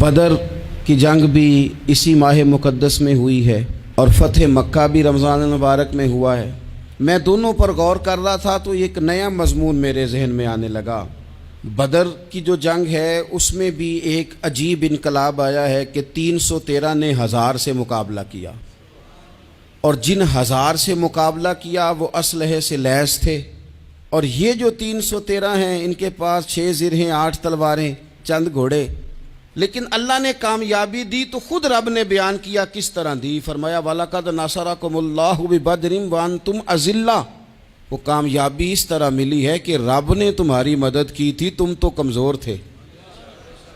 बदर की जंग भी इसी माह मुक़द्दस में हुई है और फ़तह मक्का भी रमज़ान मुबारक में हुआ है। मैं दोनों पर गौर कर रहा था तो एक नया मज़मून मेरे जहन में आने लगा। बदर की जो जंग है उसमें भी एक अजीब इनकलाब आया है कि 313 ने 1000 से मुकाबला किया, और जिन 1000 से मुकाबला किया वो असलहे से लैस थे, और ये जो 313 हैं इनके पास 6 ज़िरहें, 8 तलवारें, चंद घोड़े। लेकिन अल्लाह ने कामयाबी दी तो ख़ुद रब ने बयान किया किस तरह दी। फरमाया वलक़द नसरकुमुल्लाहु बिबदरिन व अंतुम अज़िल्ला। वो कामयाबी इस तरह मिली है कि रब ने तुम्हारी मदद की थी, तुम तो कमज़ोर थे।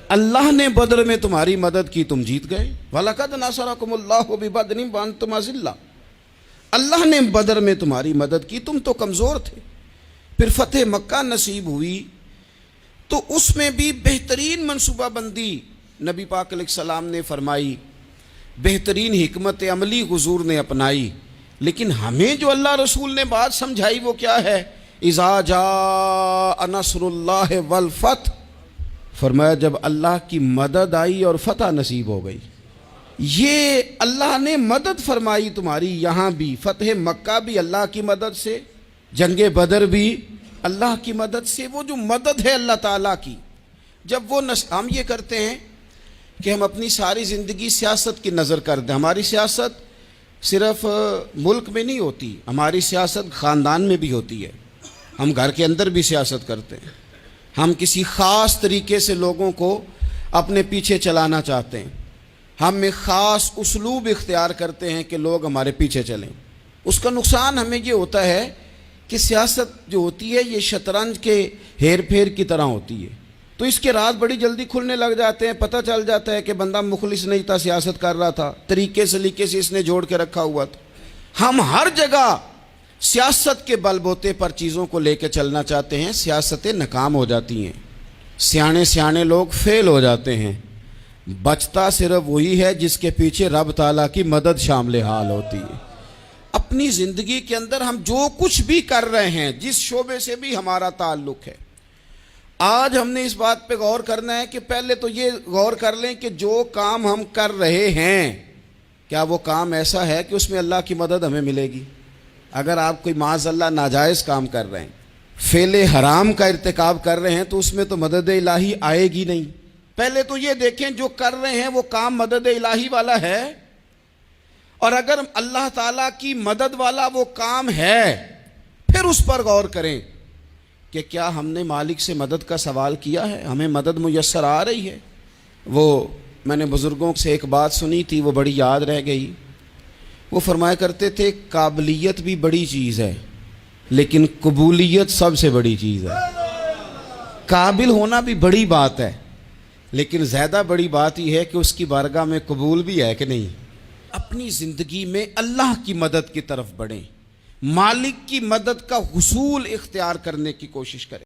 अल्लाह ने बदर में तुम्हारी मदद की, तुम जीत गए। वलक़द नसरकुमुल्लाहु बिबदरिन व अंतुम अज़िल्ला। अल्लाह ने बदर में तुम्हारी मदद की, तुम तो कमज़ोर थे। फिर फ़तह मक्का नसीब हुई तो उसमें भी बेहतरीन मनसूबाबंदी नबी पाक अलैहिस्सलाम ने फरमाई, बेहतरीन हिकमत अमली हुजूर ने अपनाई। लेकिन हमें जो अल्लाह रसूल ने बात समझाई वो क्या है? इज़ा जाअ नस्रुल्लाह वल फतह। फरमाया जब अल्लाह की मदद आई और फतह नसीब हो गई। ये अल्लाह ने मदद फरमाई तुम्हारी, यहाँ भी फ़तह मक्का भी अल्लाह की मदद से, जंगे बदर भी अल्लाह की मदद से। वो जो मदद है अल्लाह ताला की, जब वो हम ये करते हैं कि हम अपनी सारी ज़िंदगी सियासत की नज़र कर दें। हमारी सियासत सिर्फ मुल्क में नहीं होती, हमारी सियासत ख़ानदान में भी होती है। हम घर के अंदर भी सियासत करते हैं। हम किसी ख़ास तरीके से लोगों को अपने पीछे चलाना चाहते हैं। हम एक ख़ास उसलूब इख्तियार करते हैं कि लोग हमारे पीछे चलें। उसका नुकसान हमें ये होता है कि सियासत जो होती है ये शतरंज के हेर फेर की तरह होती है। तो इसके राज बड़ी जल्दी खुलने लग जाते हैं। पता चल जाता है कि बंदा मुखलिस नहीं था, सियासत कर रहा था, तरीके सलीके से इसने जोड़ के रखा हुआ था। हम हर जगह सियासत के बलबोते पर चीज़ों को लेकर चलना चाहते हैं, सियासतें नाकाम हो जाती हैं, सियाने सियाने लोग फेल हो जाते हैं। बचता सिर्फ वही है जिसके पीछे रब ताला की मदद शामिल हाल होती है। अपनी ज़िंदगी के अंदर हम जो कुछ भी कर रहे हैं, जिस शोबे से भी हमारा ताल्लुक़ है, आज हमने इस बात पे गौर करना है कि पहले तो ये गौर कर लें कि जो काम हम कर रहे हैं क्या वो काम ऐसा है कि उसमें अल्लाह की मदद हमें मिलेगी। अगर आप कोई माज़अल्लाह नाजायज़ काम कर रहे हैं, फेले हराम का इर्तिकाब कर रहे हैं, तो उसमें तो मदद इलाही आएगी नहीं। पहले तो ये देखें जो कर रहे हैं वो काम मदद इलाही वाला है, और अगर अल्लाह ताला की मदद वाला वो काम है फिर उस पर गौर करें कि क्या हमने मालिक से मदद का सवाल किया है, हमें मदद मुयस्सर आ रही है। वो मैंने बुज़ुर्गों से एक बात सुनी थी, वो बड़ी याद रह गई। वो फरमाया करते थे काबिलियत भी बड़ी चीज़ है लेकिन कबूलियत सबसे बड़ी चीज़ है। काबिल होना भी बड़ी बात है लेकिन ज़्यादा बड़ी बात यह है कि उसकी बारगाह में कबूल भी है कि नहीं। अपनी ज़िंदगी में अल्लाह की मदद की तरफ बढ़ें, मालिक की मदद का हुसूल इख्तियार करने की कोशिश करें।